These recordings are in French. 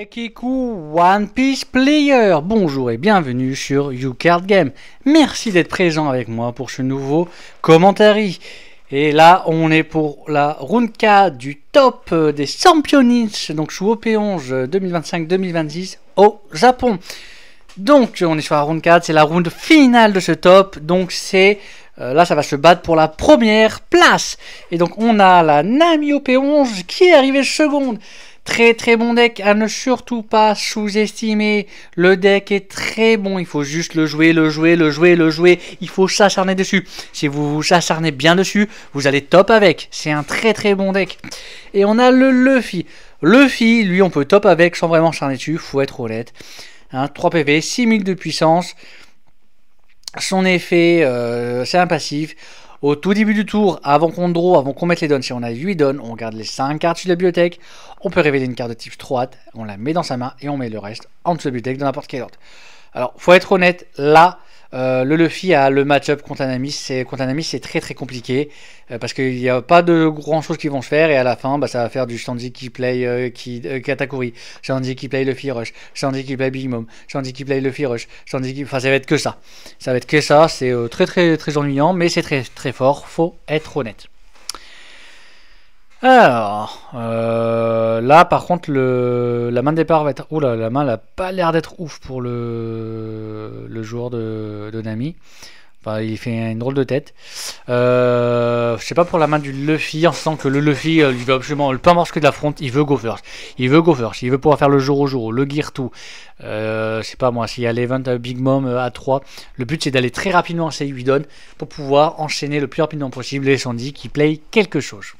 Kiku One Piece Player, bonjour et bienvenue sur YouCard Game. Merci d'être présent avec moi pour ce nouveau commentary. Et là, on est pour la round 4 du top des championnats, donc sous OP11 2025-2026 au Japon. Donc, on est sur la round 4, c'est la round finale de ce top. Donc, c'est là, ça va se battre pour la première place. Et donc, on a la Nami OP11 qui est arrivée seconde. Très très bon deck à ne surtout pas sous-estimer. Le deck est très bon, il faut juste le jouer. Il faut s'acharner dessus. Si vous vous acharnez bien dessus, vous allez top avec. C'est un très très bon deck. Et on a le Luffy. Luffy, lui, on peut top avec sans vraiment s'acharner dessus, faut être honnête. 3 PV, 6000 de puissance. Son effet, c'est un passif. Au tout début du tour, avant qu'on draw, avant qu'on mette les dons, si on a 8 dons, on garde les 5 cartes sur la bibliothèque. On peut révéler une carte de type droite, on la met dans sa main et on met le reste en dessous de la bibliothèque de n'importe quel ordre. Alors, faut être honnête, là, le Luffy a le match-up contre un ami, c'est très très compliqué parce qu'il n'y a pas de grand chose qui vont se faire et à la fin ça va faire du Sanji qui play Katakuri, Sanji qui play Luffy Rush, Sanji qui play Big Mom, Sanji qui play Luffy Rush, Sanji qui... Enfin ça va être que ça. Ça va être que ça, c'est très très très ennuyant mais c'est très très fort, faut être honnête. Alors, là par contre la main de départ va être... Oula, la main n'a pas l'air d'être ouf pour le joueur de Nami. Enfin, il fait une drôle de tête. Je sais pas pour la main du Luffy, en sachant que le Luffy, il veut absolument le peu importe ce que de la front, il veut go first. Il veut pouvoir faire le jour au jour, le gear tout. Je sais pas moi, s'il y a l'event Big Mom à 3, le but c'est d'aller très rapidement à ces 8 dons pour pouvoir enchaîner le plus rapidement possible les Sandy qui play quelque chose.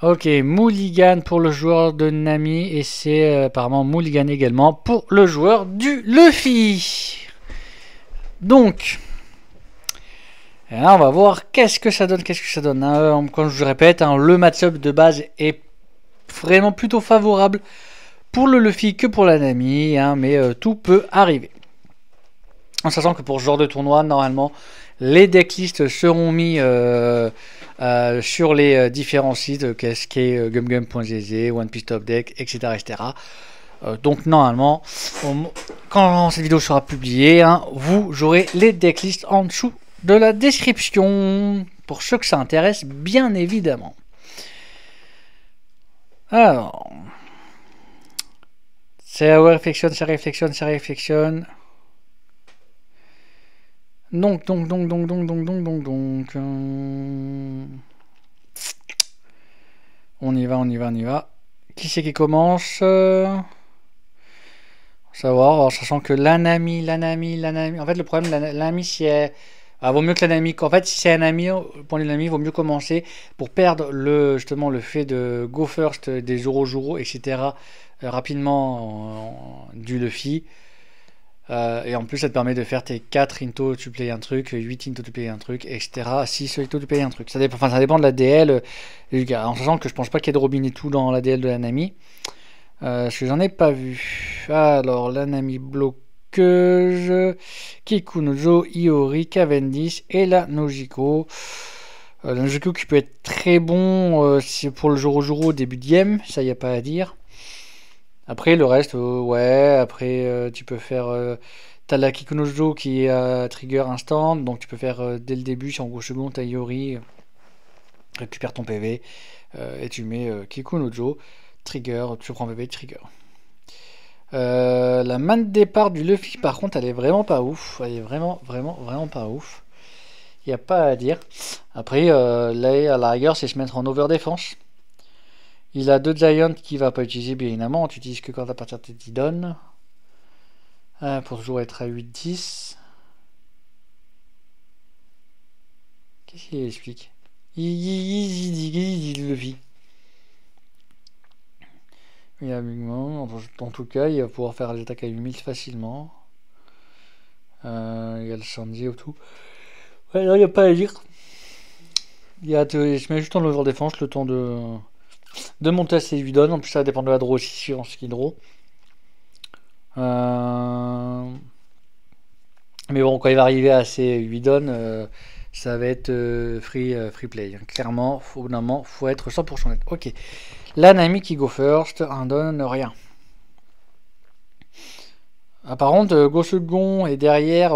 Ok, Mulligan pour le joueur de Nami et c'est apparemment Mulligan également pour le joueur du Luffy. Donc, là on va voir qu'est-ce que ça donne, Comme je répète, le match-up de base est vraiment plutôt favorable pour le Luffy que pour la Nami, mais tout peut arriver. En sachant que pour ce genre de tournoi, normalement, les decklists seront mis sur les différents sites, qu'est-ce qu'est gumgum.gg, One Piece Top Deck, etc. Donc normalement, quand cette vidéo sera publiée, vous aurez les decklists en dessous de la description, pour ceux que ça intéresse, bien évidemment. Alors, ça réflexionne. Donc. On y va. Qui c'est qui commence savoir, en sachant que la Nami. En fait, le problème, la Nami, si elle... vaut mieux que la Nami. En fait, si c'est un ami, pour les Nami, il vaut mieux commencer pour perdre justement le fait de go first des Zoro, etc. Rapidement du Luffy. Et en plus, ça te permet de faire tes 4 into, tu payes un truc, 8 into, tu payes un truc, etc. 6 into, tu payes un truc. Ça dépend de la DL. En sachant que je pense pas qu'il y ait de Robin et tout dans la DL de la Nami. Parce que j'en ai pas vu. Alors, la Nami bloqueuse, Kikunojo, Iori, Cavendish et la Nojiko. La Nojiko qui peut être très bon pour le Zoro au début de game, ça y a pas à dire. Après le reste, ouais, après tu peux faire... t'as la Kikunojo qui est trigger instant, donc tu peux faire dès le début, si en gros second, t'as Iori, récupère ton PV, et tu mets Kikunojo, trigger, tu prends PV, trigger. La main de départ du Luffy, par contre, elle est vraiment pas ouf. Elle est vraiment pas ouf. Il n'y a pas à dire. Après, là, à la rigueur, c'est se mettre en over défense. Il a 2 Giants qu'il va pas utiliser, bien évidemment. Tu utilises que quand à partir de tes 10 dons. Pour toujours être à 8-10. Qu'est-ce qu'il explique? Il dit Luffy. Il y a Big Mom. En tout cas, il va pouvoir faire les attaques à 8000 facilement. Il y a le Sanji ou tout. Ouais, là, il n'y a pas à dire. Je mets juste en over défense le temps de monter à ses 8 dons. En plus, ça dépend de la draw aussi, sur ce qu'il draw. Mais bon, quand il va arriver à ses 8 dons, ça va être free play. Clairement, au bout d'un moment, faut être 100% net. Ok. La Nami qui go first, un donne rien. Ah, par contre, go second et derrière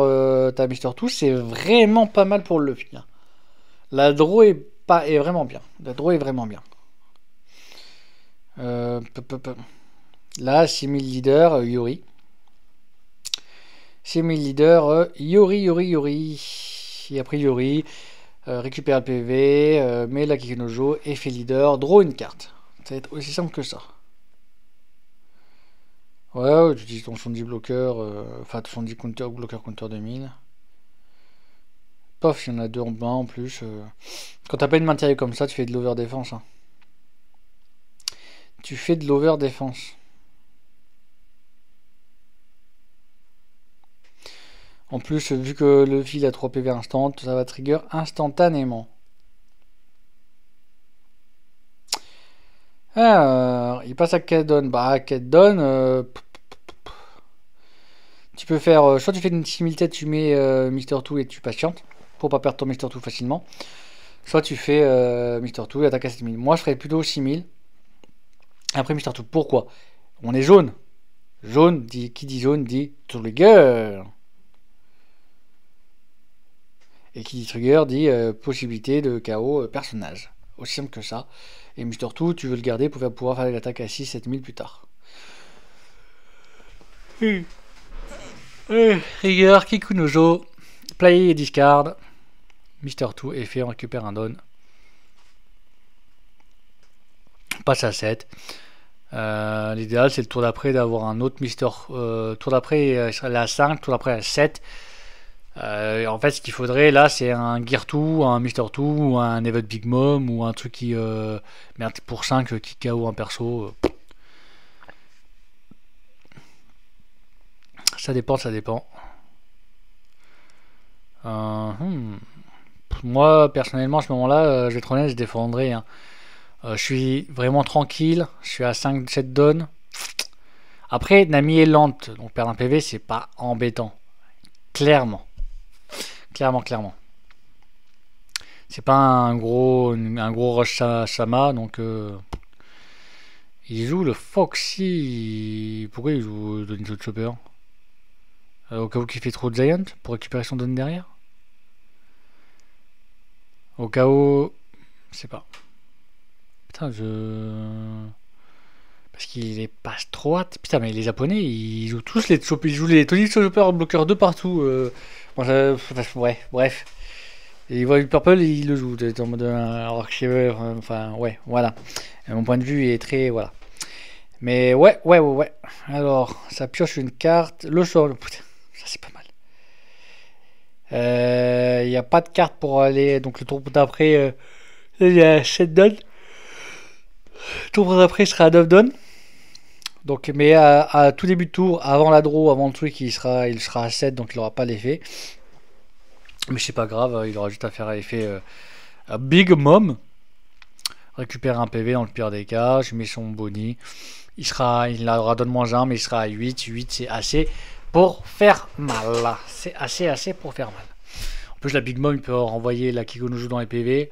t'as Mister Two, c'est vraiment pas mal pour le Luffy. Hein. La draw est vraiment bien. La draw est vraiment bien. Là, 6000 leaders, Yuri. 6000 leaders, Yuri. Et après Yuri, récupère le PV, met la Kikinojo et fait leader, draw une carte. Ça va être aussi simple que ça. Ouais, tu utilises ton Shondi bloqueur, enfin ton Shondi counter, bloqueur counter 2000. Pof, il y en a deux en bas en plus. Quand t'as pas une matériel comme ça, tu fais de l'over défense. Hein. Tu fais de l'over défense. En plus, vu que le fil a 3 PV instant, ça va trigger instantanément. Alors, il passe à Kedon. Bah, à Kedon, tu peux faire. Soit tu fais une similité, tu mets Mister Two et tu patientes pour pas perdre ton Mister Two facilement. Soit tu fais Mister Two et attaque à 7000. Moi, je ferais plutôt 6000. Après Mister Two. Pourquoi? On est jaune. Jaune, qui dit jaune dit trigger. Et qui dit trigger dit possibilité de KO personnage. Aussi simple que ça. Et Mister Two, tu veux le garder pour pouvoir faire l'attaque à 6-7000 plus tard. Trigger, Kikunojo, play et discard. Mister Two, effet, on récupère un don. Passe à 7. L'idéal, c'est le tour d'après d'avoir un autre Mister. Tour d'après, il serait à 5, tour d'après à 7. En fait, ce qu'il faudrait là, c'est un Gear 2, un Mister 2, ou un Event Big Mom, ou un truc qui. Merde, pour 5 qui KO un perso. Ça dépend, ça dépend. Moi, personnellement, à ce moment-là, je vais être honnête, je défendrai. Hein. Je suis vraiment tranquille, je suis à 5-7 donnes. Après, Nami est lente, donc perdre un PV, c'est pas embêtant. Clairement. Clairement. C'est pas un gros rush Sama, donc il joue le Foxy. Pourquoi il joue le Donjo Chopper? Au cas où il fait trop de Giant pour récupérer son don derrière? Au cas où. Je sais pas. Putain, parce qu'il est pas trop hâte. Putain, mais les Japonais, ils jouent tous les Chopper. Ils jouent les Tony Chopper bloqueur de partout. Bref. Et il voit le Purple et il le joue. En mode alors que enfin, ouais, voilà. Et mon point de vue est très. Voilà. Mais ouais. Alors, ça pioche une carte. Le sort. Putain, ça c'est pas mal. Il n'y a pas de carte pour aller. Donc le tour d'après, il y a 7 dons. Le tour d'après sera à 9 dons. Donc, mais à tout début de tour, avant la draw, avant le truc, il sera à 7, donc il n'aura pas l'effet. Mais c'est pas grave, il aura juste à faire l'effet Big Mom. Récupère un PV dans le pire des cas, je mets son boni. Il aura donne -1, mais il sera à 8. 8, c'est assez pour faire mal. C'est assez pour faire mal. En plus, la Big Mom, il peut renvoyer la Kikunojo dans les PV.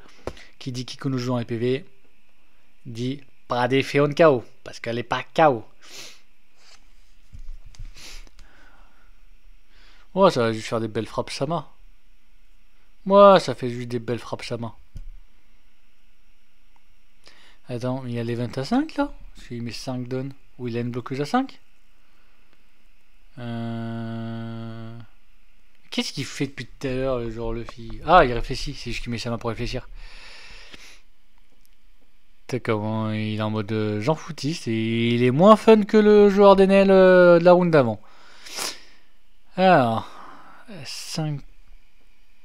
Qui dit Kikunojo dans les PV dit pas d'effet on KO, parce qu'elle n'est pas KO. Ouais, ça va juste faire des belles frappes Sama. Moi, ça fait juste des belles frappes Sama. Attends, il y a l'event à 5 là? S'il met 5 donnes. Ou il a une bloqueuse à 5? Qu'est-ce qu'il fait depuis tout à l'heure, genre le fille? Ah, il réfléchit, c'est juste qu'il met sa main pour réfléchir. T'as comment il est en mode Jean foutiste et il est moins fun que le joueur d'Enel de la round d'avant. Alors, 5.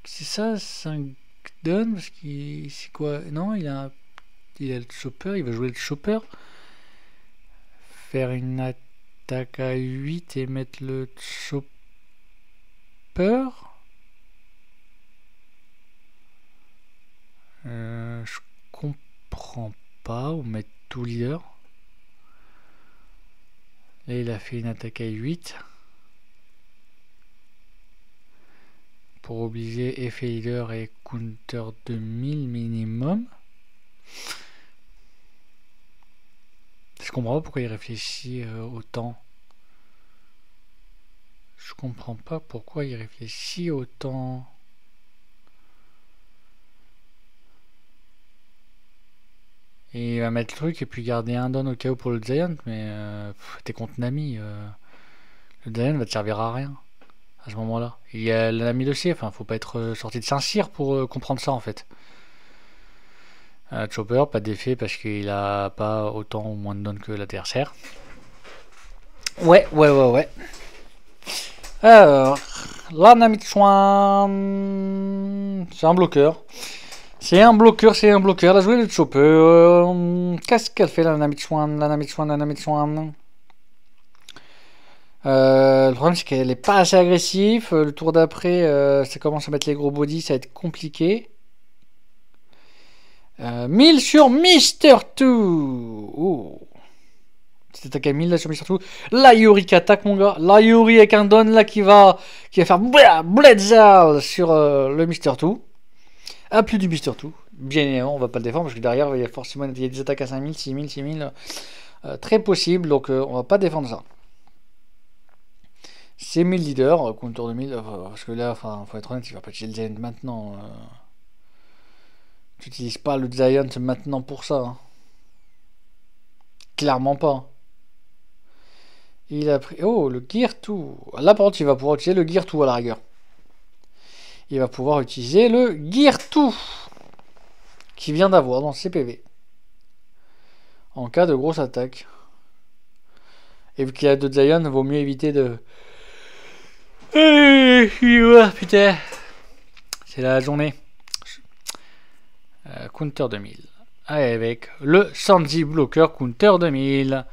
C'est ça, 5 donnes? Parce qu'il. C'est quoi? Non, il a le chopper, il va jouer le chopper. Faire une attaque à 8 et mettre le chopper. Je comprends pas. Ou mettre tout leader. Là, il a fait une attaque à 8. Pour obliger effet leader et counter 2000 minimum. Je comprends pas pourquoi il réfléchit autant. Je comprends pas pourquoi il réfléchit autant. Et il va mettre le truc et puis garder un don au cas où pour le Giant, mais t'es contre Nami. Le Giant va te servir à rien à ce moment-là. Il y a Nami de C, enfin faut pas être sorti de Saint-Cyr pour comprendre ça en fait. Chopper, pas d'effet parce qu'il a pas autant ou moins de don que l'adversaire. Ouais. Alors, la Nami de Swan, c'est un bloqueur. C'est un bloqueur. Elle a joué le Chopper. Qu'est-ce qu'elle fait la Nami de Swan? Le problème c'est qu'elle est pas assez agressive. Le tour d'après, ça commence à mettre les gros body, ça va être compliqué. 1000 sur Mister 2. Oh. Cette attaque à 1000 là sur Mister 2. La Yuri qui attaque mon gars. La Yuri avec un don là qui va faire Blitzal sur le Mister 2. Ah, plus du Mister 2. Bien évidemment, on va pas le défendre parce que derrière il y a forcément des attaques à 5000, 6000. Très possible, donc on va pas défendre ça. C'est 1000 leaders, contre 2000, parce que là, faut être honnête, il va pas utiliser le Giant maintenant. Tu n'utilises pas le Giant maintenant pour ça. Hein. Clairement pas. Il a pris... Oh, le Gear 2. Là, par contre, il va pouvoir utiliser le Gear 2 à la rigueur. Il va pouvoir utiliser le Gear 2 qu'il vient d'avoir dans ses PV. En cas de grosse attaque. Et vu qu'il y a deux Giants, il vaut mieux éviter de... Putain. C'est la journée. Counter 2000. Avec le Sanji Blocker Counter 2000.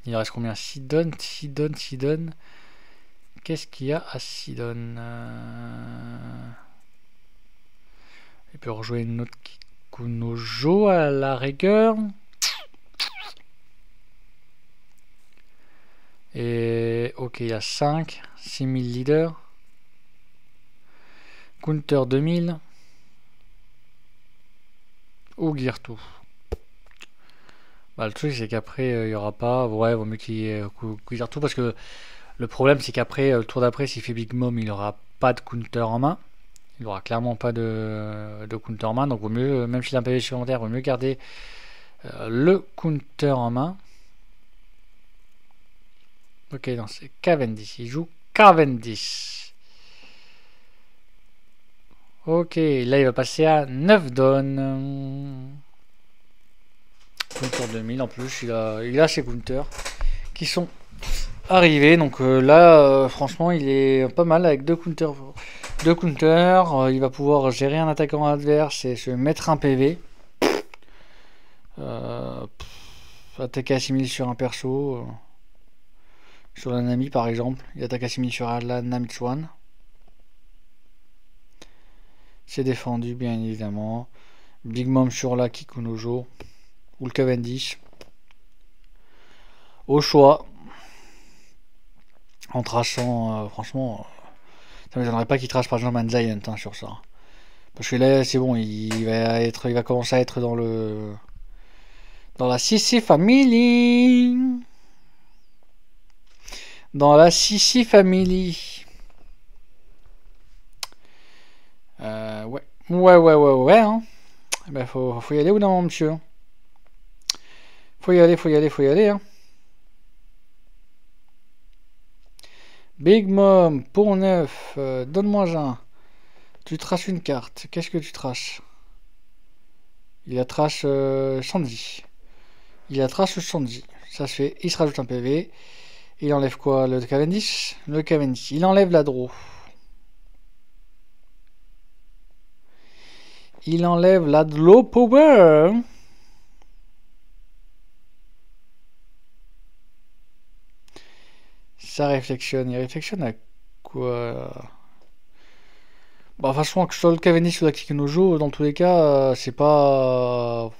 Il reste combien? 6 donnes. Qu'est-ce qu'il y a à 6 donnes? Il peut rejouer une autre Kikunojo à la rigueur. Et ok, il y a 5. 6000 leaders. Counter 2000. Ou Gear 2. Bah, le truc c'est qu'après il n'y aura pas. Ouais, vaut mieux qu'il y ait Gear 2 parce que le problème c'est qu'après, le tour d'après, s'il fait Big Mom, il n'aura pas de counter en main. Il n'aura clairement pas de counter en main. Donc vaut mieux, même s'il a un PV supplémentaire, vaut mieux garder le counter en main. Ok, non, c'est Cavendish. Il joue Cavendish. Ok, là il va passer à 9 donnes. Counter 2000 en plus, il a ses counters qui sont arrivés. Donc là, franchement, il est pas mal avec deux counters. Il va pouvoir gérer un attaquant adverse et se mettre un PV. Attaquer à 6000 sur un perso. Sur la Nami par exemple. Il attaque à 6000 sur la Nami Swan. C'est défendu bien évidemment. Big Mom sur la Kikunojo. Ou le Cavendish. Au choix. En traçant, franchement, ça ne m'étonnerait pas qu'il trace par exemple un Giant hein, sur ça. Parce que là, c'est bon, il va commencer à être dans la CC Family. Dans la CC Family. Ouais. Hein. Ben, faut y aller ou non, monsieur? Faut y aller. Hein. Big Mom, pour 9, donne-moi un. Tu traces une carte. Qu'est-ce que tu traces? Il a trace Sanji. Ça se fait. Il se rajoute un PV. Il enlève quoi? Le Cavendish? Le Cavendish. Il enlève la draw. Il enlève la draw power. Ça réflexionne. Il réflexionne à quoi? Bah, franchement, que ce soit le Cavendish ou la Kikunojo, dans tous les cas, c'est pas.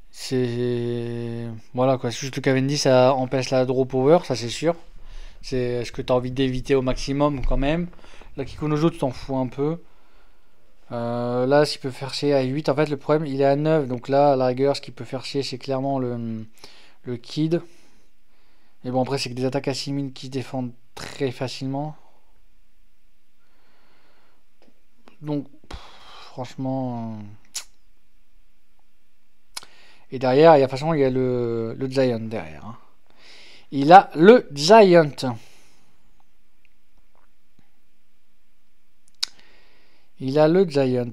C'est. Voilà quoi, c'est juste le Cavendish, ça empêche la draw power, ça c'est sûr. C'est ce que tu as envie d'éviter au maximum quand même. La Kikunojo, tu t'en fous un peu. Là, ce qui peut faire chier à 8, en fait, le problème, il est à 9. Donc là, à la rigueur, ce qui peut faire chier, c'est clairement le Kid. Et bon, après, c'est que des attaques à 6000 qui se défendent très facilement. Donc, franchement. Et derrière, de toute façon, il y a le Giant derrière. Hein. Il a le Giant. Il a le Giant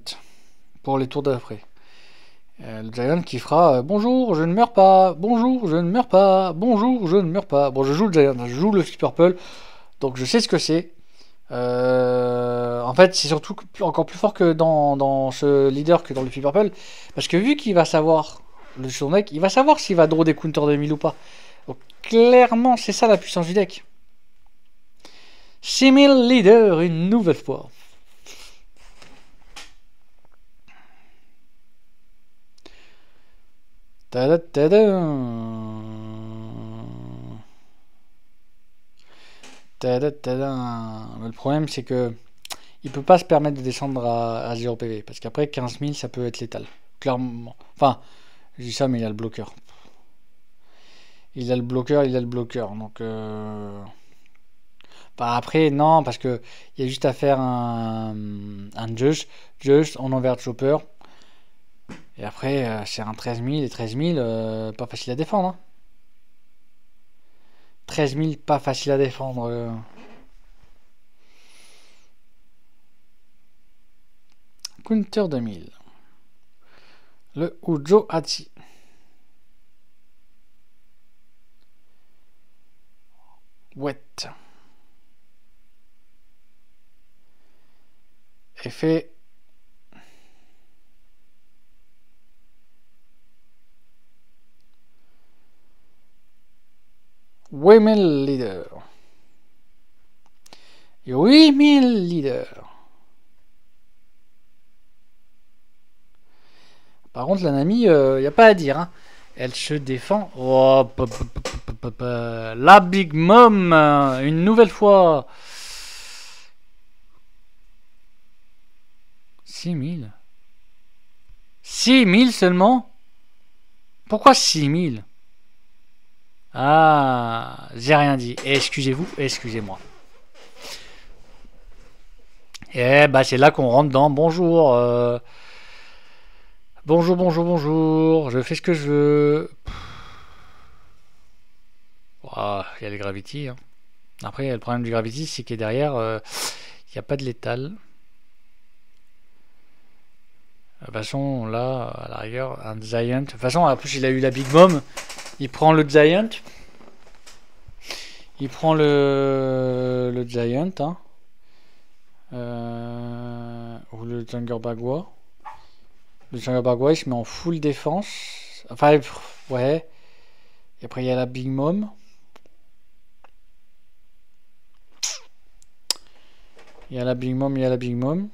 pour les tours d'après. Le Giant qui fera bonjour, je ne meurs pas, bonjour, je ne meurs pas, bonjour, je ne meurs pas. Bon, je joue le Giant, je joue le Flip Purple, donc je sais ce que c'est. En fait, c'est surtout encore plus fort que dans ce leader que dans le Flip Purple, parce que vu qu'il va savoir le son deck, il va savoir s'il va draw des counters de 1000 ou pas. Donc clairement, c'est ça la puissance du deck. 6000 leaders une nouvelle fois. Tada, tada. Tada, tada. Le problème, c'est que il peut pas se permettre de descendre à 0 PV. Parce qu'après, 15 000, ça peut être létal. Clairement. Enfin, je dis ça, mais il a le bloqueur. Il a le bloqueur, il a le bloqueur. Donc, bah après, non, parce que il y a juste à faire un Just, on envers Chopper. Et après, c'est un 13 000. Et 13 000, pas facile à défendre. Hein. 13 000, pas facile à défendre. Counter 2000. Le Ujo Hachi. Wet. Effet. Women leader. Et 8000 leaders. Par contre, la Nami, il n'y a pas à dire. Hein. Elle se défend. Oh, la Big Mom, une nouvelle fois. 6000. 6000 seulement? Pourquoi 6000? Ah, j'ai rien dit. Excusez-vous, excusez-moi. Et bah c'est là qu'on rentre dans bonjour. Bonjour, bonjour, bonjour. Je fais ce que je veux. Il y a les Gravity. Hein. Après, le problème du Gravity, c'est qu'il est derrière, il n'y a pas de létal. De toute façon, là, à la rigueur, un Giant. De toute façon, en plus, il a eu la Big Mom. Il prend le Giant. Il prend le Giant. Hein. Ou le Jungle Bagua. Le Jungle Bagua, il se met en full défense. Enfin, ouais. Et après, il y a la Big Mom. Il y a la Big Mom, il y a la Big Mom.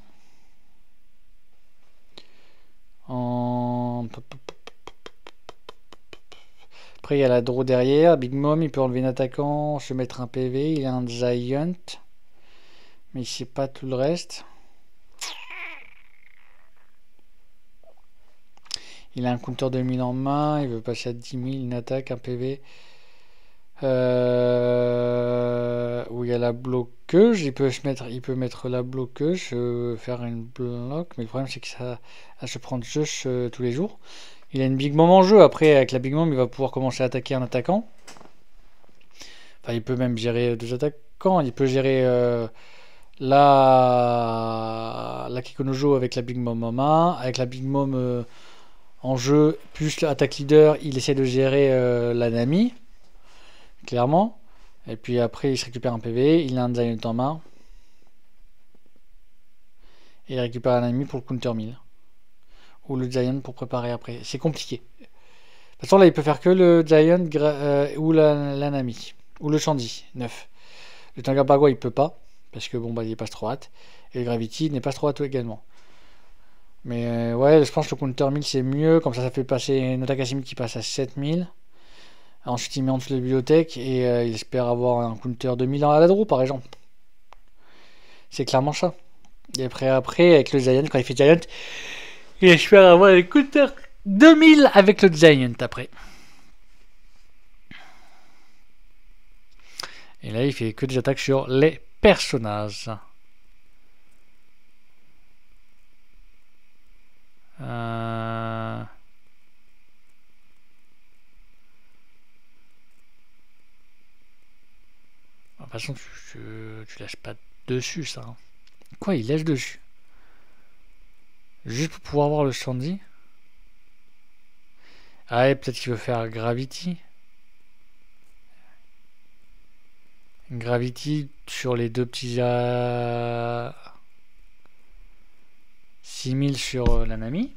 Après, il y a la draw derrière. Big Mom, il peut enlever un attaquant, se mettre un PV. Il a un Giant. Mais il sait pas tout le reste. Il a un counter de 1000 en main. Il veut passer à 10 000. Une attaque, un PV. Où il y a la bloqueuse. Il peut mettre la bloqueuse. Faire une bloc. Mais le problème, c'est que ça se prend juste tous les jours. Il a une Big Mom en jeu. Après, avec la Big Mom, il va pouvoir commencer à attaquer un attaquant. Enfin, il peut même gérer deux attaquants. Il peut gérer la Kikonojo avec la Big Mom en main. Avec la Big Mom en jeu, plus l'attaque leader, il essaie de gérer la Nami. Clairement. Et puis après, il se récupère un PV. Il a un Giant en main. Et il récupère un Nami pour le counter 1000. Ou le Giant pour préparer après. C'est compliqué. De toute façon, là, il peut faire que le Giant ou la Nami. Ou le Shandy, 9. Le Tangar Bagua, il peut pas. Parce que bon, bah, il est pas trop hâte. Et le Gravity n'est pas trop hâte également. Mais ouais, je pense que le counter 1000 c'est mieux. Comme ça fait passer une attaque à 6000 qui passe à 7000. Ensuite, il met en dessous de la bibliothèque. Et il espère avoir un counter 2000 à la draw, par exemple. C'est clairement ça. Et après, avec le Giant, quand il fait Giant, il espère avoir les counter 2000 avec le Giant après. Et là, il fait que des attaques sur les personnages. De toute façon, tu lâches pas dessus, ça. Hein. Quoi, il lâche dessus? Juste pour pouvoir voir le Sandy. Ah ouais, peut-être qu'il veut faire Gravity. Gravity sur les deux petits... 6000 sur la Nami.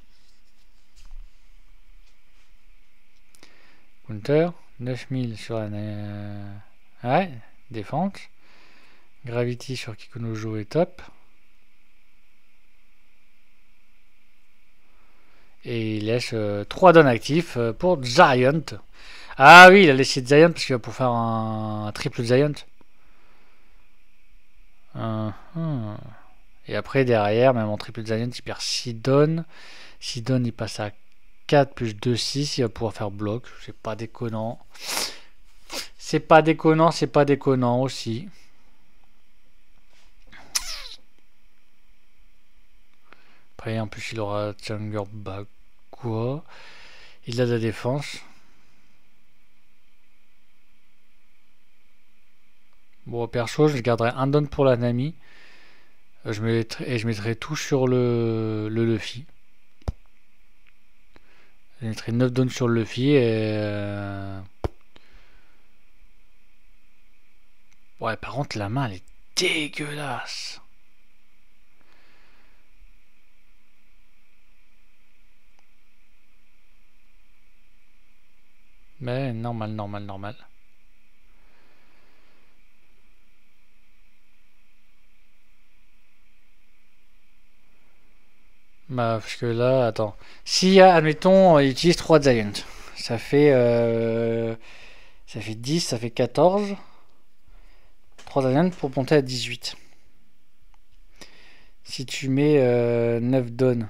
Counter. 9000 sur la Nami. Ouais, défense. Gravity sur Kikunojo est top. Et il laisse 3 dons actifs pour Giant. Ah oui, il a laissé Giant parce qu'il va pour faire un triple Giant. Et après, derrière, même en triple Giant, il perd 6 dons. 6 dons, il passe à 4 plus 2, 6. Il va pouvoir faire bloc. C'est pas déconnant. C'est pas déconnant, c'est pas déconnant aussi. Après, en plus, il aura Challenger Bag. Quoi. Il a de la défense. Bon, perso, je garderai un don pour la Nami. Je mettrai tout sur le Luffy. Je mettrai 9 dons sur le Luffy et... Ouais, par contre, la main, elle est dégueulasse. Mais normal. Bah, parce que là, attends. Si, admettons, il utilise 3 Giants. Ça fait 10, ça fait 14. 3 Giants pour monter à 18. Si tu mets 9 dons.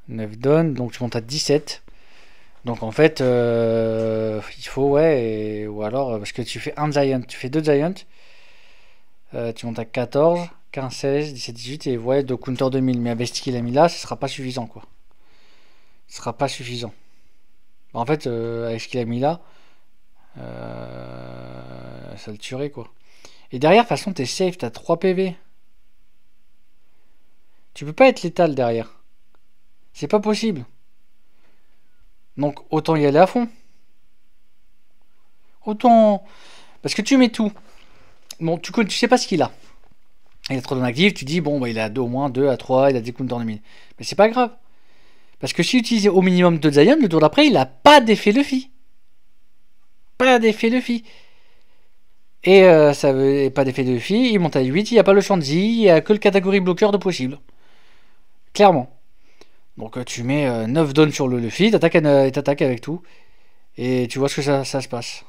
9 dons, donc tu montes à 17. Donc en fait, il faut, ouais, ou alors, parce que tu fais un Giant, tu fais 2 Giants. Tu montes à 14. 15, 16, 17, 18 et ouais, de counter 2000. Mais avec ce qu'il a mis là, ce sera pas suffisant quoi. Ce sera pas suffisant. En fait, avec ce qu'il a mis là, ça le tuerait quoi. Et derrière, de toute façon, t'es safe, t'as 3 PV. Tu peux pas être létal derrière. C'est pas possible. Donc autant y aller à fond. Autant. Parce que tu mets tout. Bon, tu sais pas ce qu'il a. Il a 3 dons actifs, tu dis bon bah il a au moins 2 à 3, il a des counters de 1000. Mais c'est pas grave. Parce que s'il utilisait au minimum 2 Zion, le tour d'après, il a pas d'effet Luffy. Pas d'effet Luffy. Et ça veut pas d'effet Luffy, il monte à 8, il n'y a pas le Shanzi, il n'y a que le catégorie bloqueur de possible. Clairement. Donc tu mets 9 dons sur le Luffy, t'attaques avec tout. Et tu vois ce que ça se passe.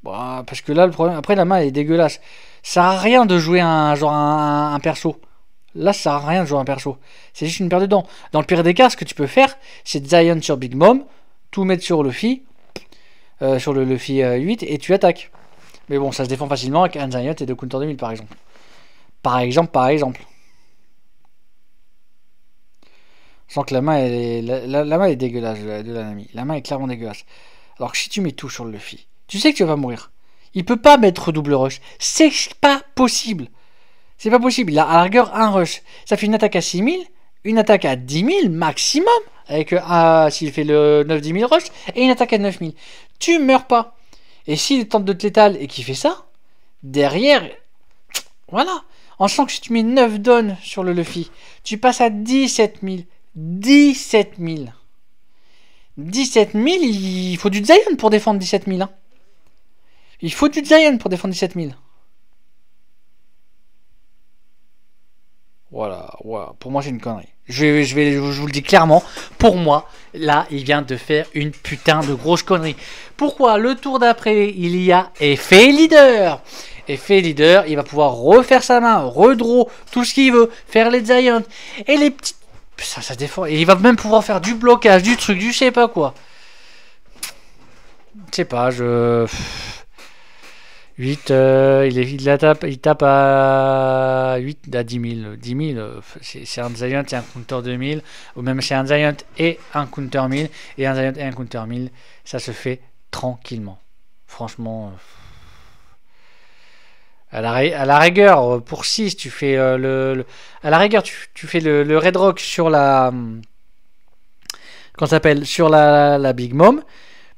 Bon, parce que là, le problème, après la main elle est dégueulasse. Ça sert à rien de jouer un perso. Là, ça sert à rien de jouer un perso. C'est juste une perte de dents. Dans le pire des cas, ce que tu peux faire, c'est Zion sur Big Mom, tout mettre sur Luffy, sur le Luffy 8, et tu attaques. Mais bon, ça se défend facilement avec un Zion et 2 counter 2000 par exemple. Par exemple. Sans que la main, la main est dégueulasse de la Nami. La main est clairement dégueulasse. Alors que si tu mets tout sur le Luffy, tu sais que tu vas mourir. Il peut pas mettre double rush. C'est pas possible. C'est pas possible. Il a à la rigueur un rush. Ça fait une attaque à 6000, une attaque à 10 000 maximum. Avec s'il fait le 9-10 000 rush. Et une attaque à 9000. Tu meurs pas. Et s'il tente de te létal et qu'il fait ça, derrière, voilà. En sachant que si tu mets 9 dons sur le Luffy, tu passes à 17 000. 17 000. 17 000, il faut du Zion pour défendre 17 000. Hein. Il faut du Zion pour défendre 17 000. Voilà. Pour moi, c'est une connerie. Je vous le dis clairement. Pour moi, là, il vient de faire une putain de grosse connerie. Pourquoi? Le tour d'après, il y a effet leader. effet leader, il va pouvoir refaire sa main, redraw, tout ce qu'il veut, faire les giants. Et les petites... Ça défend. Et il va même pouvoir faire du blocage, du truc, du je sais pas quoi. Je sais pas, 8, il tape à 8 à 10 000. 10 000, c'est un Giant et un counter 2000. Ou même c'est un Giant et un counter 1000. Et un Giant et un counter 1000. Ça se fait tranquillement. Franchement. À la rigueur, pour 6, tu fais à la rigueur, tu fais le Red Rock sur la. Qu'on s'appelle sur la Big Mom.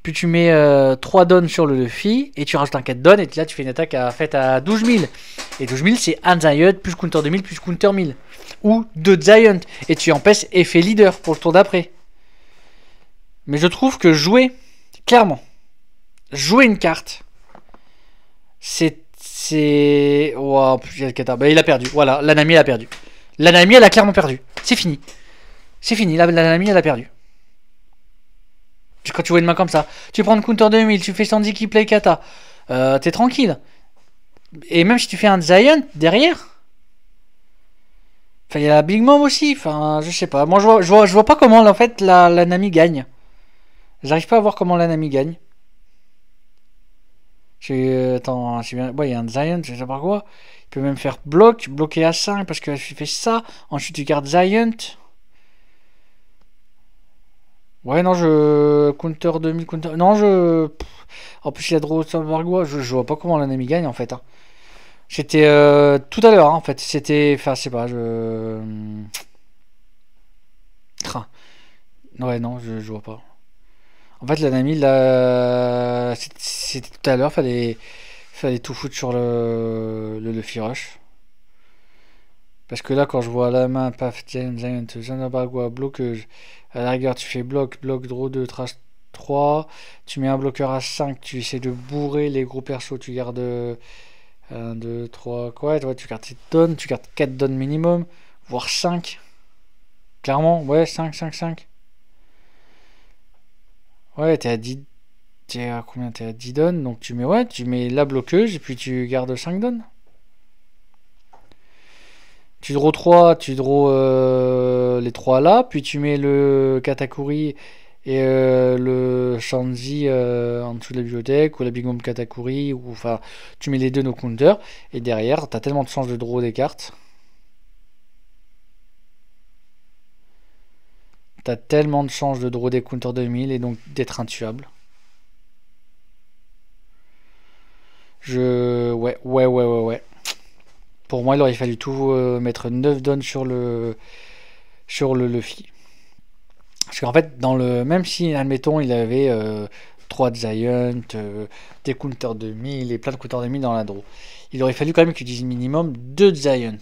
Puis tu mets 3 dons sur le Luffy, et tu rajoutes un 4 dons, et là tu fais une attaque faite à 12 000. Et 12 000 c'est un Giant, plus counter 2000, plus counter 1000. Ou 2 Giants, et tu empêches effet leader pour le tour d'après. Mais je trouve que clairement, jouer une carte, c'est... Wow, il a perdu, voilà, l'Anami elle a perdu. L'Anami elle a clairement perdu, c'est fini. C'est fini, l'Anami elle a perdu. Quand tu vois une main comme ça, tu prends le counter 2000, tu fais Sandy qui play kata, t'es tranquille. Et même si tu fais un Giant derrière, enfin il y a la Big Mom aussi, enfin je sais pas. Moi je vois pas comment en fait la Nami gagne. J'arrive pas à voir comment la Nami gagne. Attends, ouais, il y a un Giant, je sais pas quoi. Il peut même faire bloquer à 5 parce que tu fais ça. Ensuite tu gardes Giant. Ouais, non, counter 2000, counter... Non, en plus, il a draw sur Bargois. Je vois pas comment l'ennemi gagne, en fait. Hein. C'était tout à l'heure, hein, en fait. C'était... Enfin, je sais pas, Ouais, non, je vois pas. En fait, l'ennemi, là... C'était tout à l'heure, fallait tout foutre sur le Luffy Rush. Parce que là, quand je vois la main, paf, Giant, Bargois, bloqueuse... À la rigueur, tu fais bloc, draw 2, trash 3. Tu mets un bloqueur à 5. Tu essaies de bourrer les gros persos. Tu gardes 1, 2, 3. Quoi? Ouais, tu gardes tes dons. Tu gardes 4 dons minimum. Voire 5. Clairement, ouais, 5, 5, 5. Ouais, t'es à 10. T'es à combien? T'es à 10 dons. Donc tu mets la bloqueuse. Et puis tu gardes 5 dons. Tu draw 3, tu draw les 3 là, puis tu mets le Katakuri et le Shanzi en dessous de la bibliothèque, ou la Big Mom Katakuri, ou enfin, tu mets les deux no counter, et derrière, t'as tellement de chances de draw des cartes. T'as tellement de chances de draw des counters 2000 et donc d'être intuable. Ouais. Pour moi, il aurait fallu tout mettre 9 dons sur le Luffy. Parce qu'en fait, même si, admettons, il avait 3 Giant, des counters 2000 et plein de counters 2000 dans la draw, il aurait fallu quand même qu'il utilise minimum 2 Giant.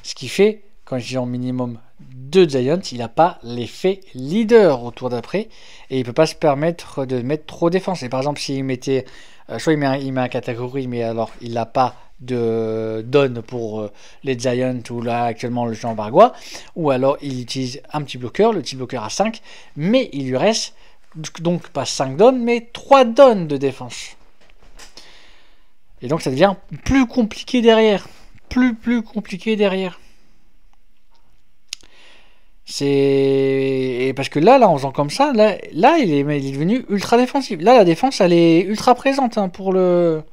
Ce qui fait, quand je dis en minimum 2 Giant, il n'a pas l'effet leader au tour d'après, et il peut pas se permettre de mettre trop défense. Et par exemple, s'il mettait... soit il met un catégorie, mais alors il n'a pas de donne pour les Giants ou là actuellement le Jean Bargois, ou alors il utilise un petit bloqueur, le petit bloqueur à 5, mais il lui reste donc pas 5 donnes mais 3 donnes de défense, et donc ça devient plus compliqué derrière, plus compliqué derrière. C'est parce que là en faisant comme ça, là il est devenu ultra défensif. Là la défense elle est ultra présente, hein, pour le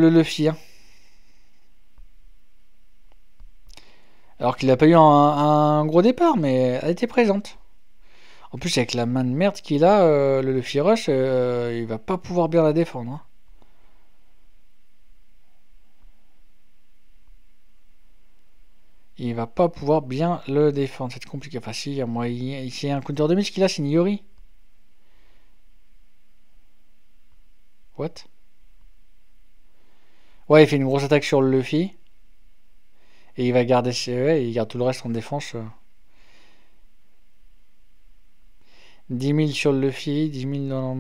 Luffy, hein. Alors qu'il n'a pas eu un gros départ, mais elle était présente. En plus, avec la main de merde qu'il a, le Luffy Rush, il va pas pouvoir bien la défendre, hein. Il va pas pouvoir bien le défendre. C'est compliqué. Enfin, si, il y a moyen. Ici, un counter 2000, ce qu'il a, c'est Niori. What? Ouais, il fait une grosse attaque sur le Luffy. Et il va garder il garde tout le reste en défense. 10 000 sur le Luffy, 10 000 dans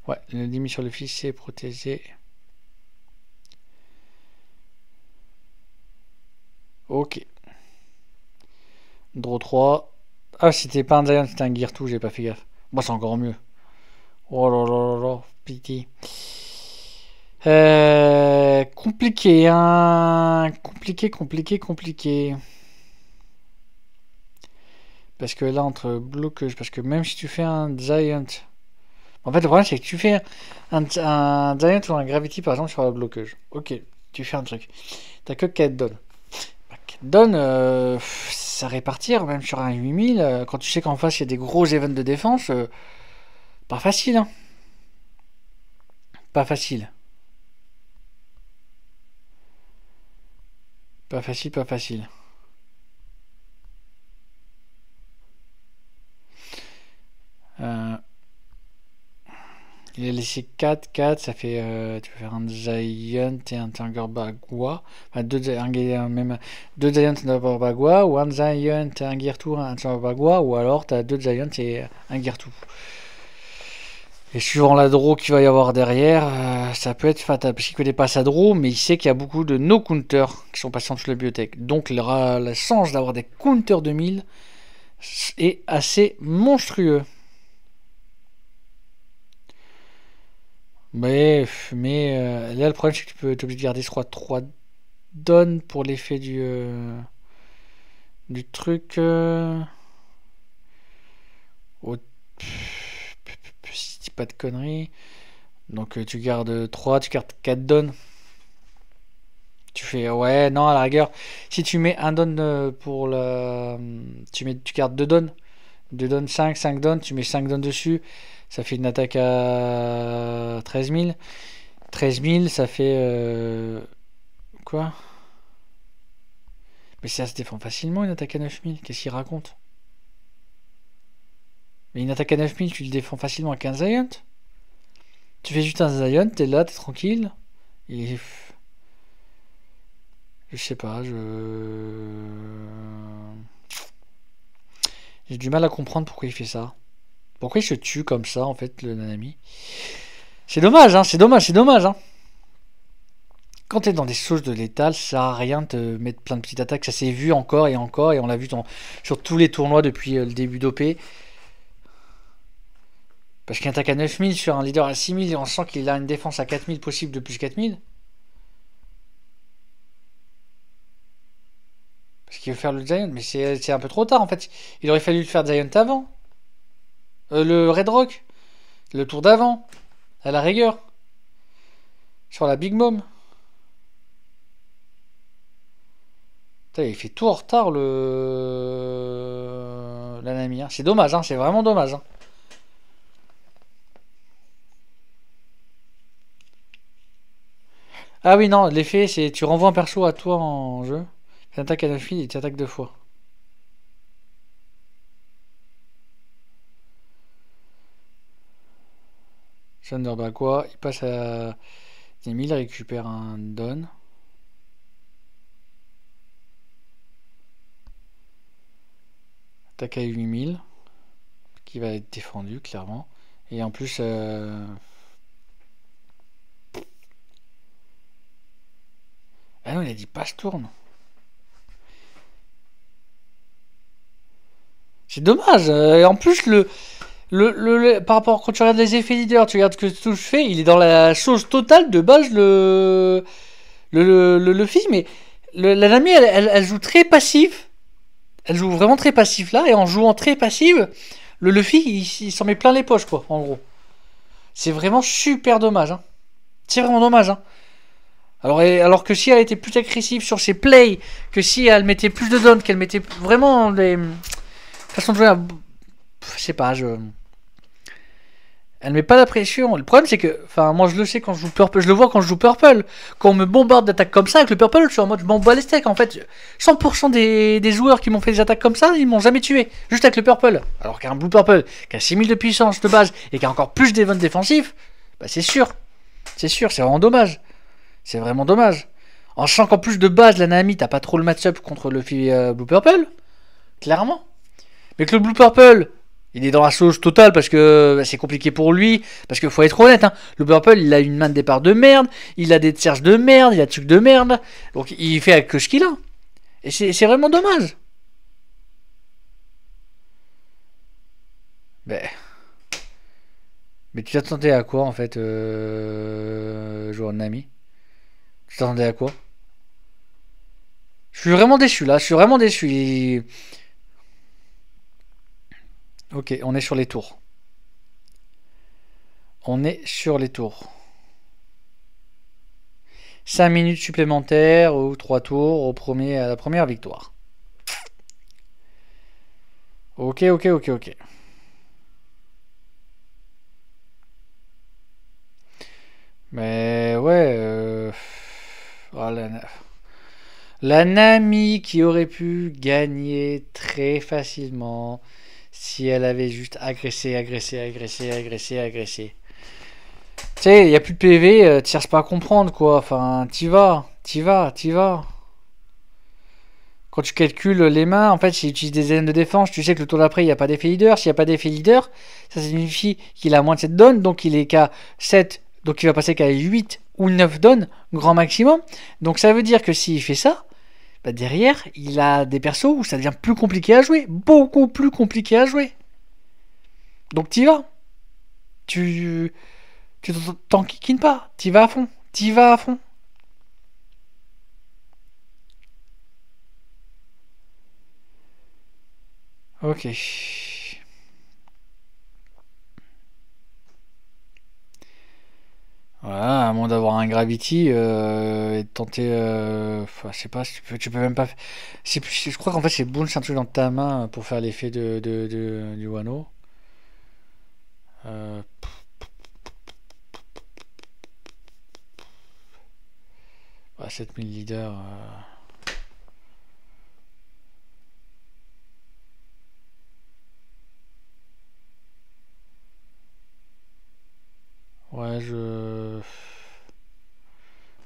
ouais, le 10 000 sur le Luffy, c'est protégé. Ok. Draw 3. Ah, c'était pas un Giant, c'était un Gear 2, j'ai pas fait gaffe. Moi, c'est encore mieux. Oh là là là là. Pitié. Compliqué, hein. Compliqué. Parce que là, entre blocage, parce que même si tu fais un Giant... En fait, le problème, c'est que tu fais un Giant ou un Gravity, par exemple, sur la blocage. Ok, tu fais un truc. T'as que 4 donnes. 4 donnes, ça répartir, même sur un 8000, quand tu sais qu'en face, il y a des gros events de défense, pas facile, hein. Pas facile. Pas facile. Euh, il a laissé 4, ça fait. Tu peux faire un Giant et un Tiger Bagua. Enfin, même deux Giants et un Tiger Bagua, ou un Giant et un Gear 2, un Tiger Bagua, ou alors tu as deux Giants et un Gear 2. Et suivant la draw qu'il va y avoir derrière, ça peut être fatal. Parce qu'il connaît pas sa draw, mais il sait qu'il y a beaucoup de no-counters qui sont passés entre le biotech. Donc la chance d'avoir des counters de 1000 est assez monstrueux. Mais là, le problème, c'est que tu peux être obligé de garder 3 donnes pour l'effet du truc. Si je dis pas de conneries. Donc tu gardes 3, tu gardes 4 donnes. Tu fais, ouais, non, à la rigueur, si tu mets un don pour la. Tu gardes 2 donnes. 2 donnes, 5 donnes, tu mets 5 donnes dessus. Ça fait une attaque à 13 000. 13 000, ça fait. Quoi? Mais ça se défend facilement une attaque à 9 000. Qu'est-ce qu'il raconte? Mais une attaque à 9 000, tu le défends facilement avec un Giant. Tu fais juste un Giant, t'es là, t'es tranquille. Et. Je sais pas, j'ai du mal à comprendre pourquoi il fait ça. Pourquoi il se tue comme ça, en fait, le Nanami. C'est dommage, hein, c'est dommage, hein. Quand t'es dans des sauces de létal, ça sert à rien de te mettre plein de petites attaques. Ça s'est vu encore, et on l'a vu sur tous les tournois depuis le début d'OP. Parce qu'un attaque à 9000 sur un leader à 6000 et on sent qu'il a une défense à 4000 possible de plus 4000. Parce qu'il veut faire le Giant, mais c'est un peu trop tard en fait. Il aurait fallu le faire Giant avant. Le Red Rock. Le tour d'avant. À la rigueur. Sur la Big Mom. Putain, il fait tout en retard l'Anami. Hein. C'est dommage, hein. C'est vraiment dommage. Hein. Ah oui, non, l'effet c'est tu renvoies un perso à toi en jeu. Tu attaques à 9 000 et tu attaques 2 fois. Thunderbagua, il passe à 10 000, il récupère un don. Attaque à 8000, qui va être défendu clairement. Et en plus, ah non, il a dit passe tourne. C'est dommage. Et en plus, par rapport quand tu regardes les effets leader, tu regardes ce que Touche fait, il est dans la chose totale de base le fils, mais la Nami elle joue très passif. Elle joue vraiment très passif là, et en jouant très passive, le Luffy il s'en met plein les poches quoi, en gros. C'est vraiment super dommage. Hein. C'est vraiment dommage. Hein. Alors que si elle était plus agressive sur ses plays, que si elle mettait plus de dons, qu'elle mettait vraiment des façons de jouer, je sais pas, elle met pas la pression. Le problème c'est que, enfin moi je le sais quand je joue Purple, je le vois quand je joue Purple, quand on me bombarde d'attaques comme ça avec le Purple, je suis en mode je m'en bats les steaks en fait. 100% des joueurs qui m'ont fait des attaques comme ça, ils m'ont jamais tué, juste avec le Purple. Alors qu'un Blue Purple qui a 6000 de puissance de base et qui a encore plus d'events défensifs, bah c'est sûr, c'est vraiment dommage. C'est vraiment dommage. En sachant qu'en plus de base, la Nami, t'as pas trop le match-up contre le Blue Purple. Clairement. Mais que le Blue Purple, il est dans la sauce totale parce que bah, c'est compliqué pour lui. Parce qu'il faut être honnête, hein. Le Blue Purple, il a une main de départ de merde. Il a des serges de merde. Il a des trucs de merde. Donc il fait avec que ce qu'il a. Et c'est vraiment dommage. Mais tu t'attendais à quoi en fait, joueur de Nami? Tu t'attendais à quoi? Je suis vraiment déçu là, je suis vraiment déçu. Ok, on est sur les tours. On est sur les tours. 5 minutes supplémentaires ou 3 tours à la première victoire. Ok, ok, ok, ok. Mais ouais, voilà. La Nami qui aurait pu gagner très facilement si elle avait juste agressé, agressé, agressé, agressé, agressé. Tu sais, il n'y a plus de PV, tu cherches pas à comprendre quoi. Enfin, t'y vas, t'y vas, t'y vas. Quand tu calcules les mains, en fait, s'il utilise des ailes de défense, tu sais que le tour d'après, il n'y a pas d'effet leader. S'il n'y a pas d'effet leader, ça signifie qu'il a moins de 7 donnes, donc il est qu'à 7, donc il va passer qu'à 8 ou 9 donnes, grand maximum. Donc ça veut dire que s'il fait ça, bah derrière, il a des persos où ça devient plus compliqué à jouer. Beaucoup plus compliqué à jouer. Donc t'y vas. Tu tu t'enquiquines pas. T'y vas à fond. T'y vas à fond. Ok. Voilà, à moins d'avoir un Gravity et de tenter. Enfin, je sais pas, tu peux même pas. Je crois qu'en fait, c'est Boone, c'est un truc dans ta main pour faire l'effet du Wano. Euh, 7000 leaders. Ouais, je.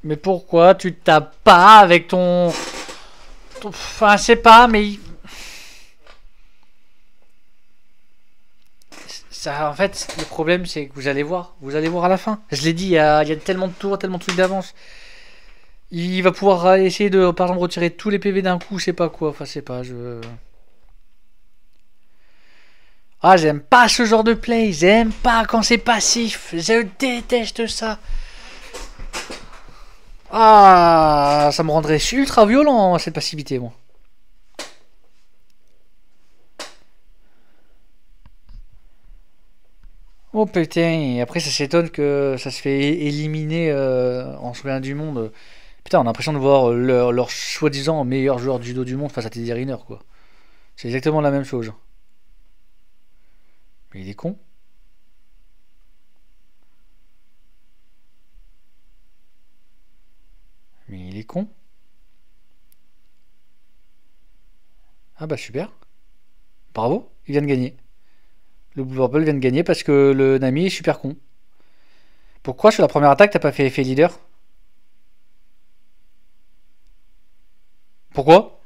Mais pourquoi tu te tapes pas avec Enfin, je sais pas, mais. Ça, en fait, le problème, c'est que vous allez voir. Vous allez voir à la fin. Je l'ai dit, il y a tellement de tours, tellement de trucs d'avance. Il va pouvoir essayer de, par exemple, retirer tous les PV d'un coup, je sais pas quoi. Enfin, je sais pas, je. Ah, j'aime pas ce genre de play. J'aime pas quand c'est passif. Je déteste ça. Ah, ça me rendrait ultra violent, cette passivité, moi. Oh putain, et après ça s'étonne que ça se fait éliminer en championnat du monde. Putain, on a l'impression de voir leur soi-disant meilleur joueur de judo du monde face à Teddy Riner, quoi. C'est exactement la même chose. Mais il est con. Mais il est con. Ah bah super. Bravo, il vient de gagner. Le Blue Purple vient de gagner parce que le Nami est super con. Pourquoi sur la première attaque t'as pas fait effet leader? Pourquoi?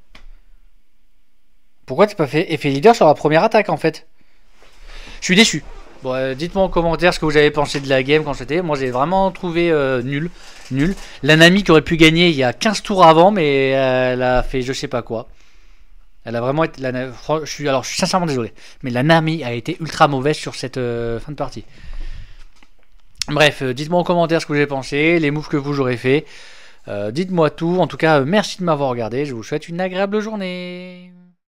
Pourquoi t'as pas fait effet leader sur la première attaque en fait? Je suis déçu. Bon, dites-moi en commentaire ce que vous avez pensé de la game quand c'était. Moi j'ai vraiment trouvé nul. Nul. La Nami qui aurait pu gagner il y a 15 tours avant, mais elle a fait je sais pas quoi. Elle a vraiment été. Alors, je suis sincèrement désolé. Mais la Nami a été ultra mauvaise sur cette fin de partie. Bref, dites-moi en commentaire ce que vous avez pensé, les moves que vous aurez fait. Dites-moi tout. En tout cas, merci de m'avoir regardé. Je vous souhaite une agréable journée.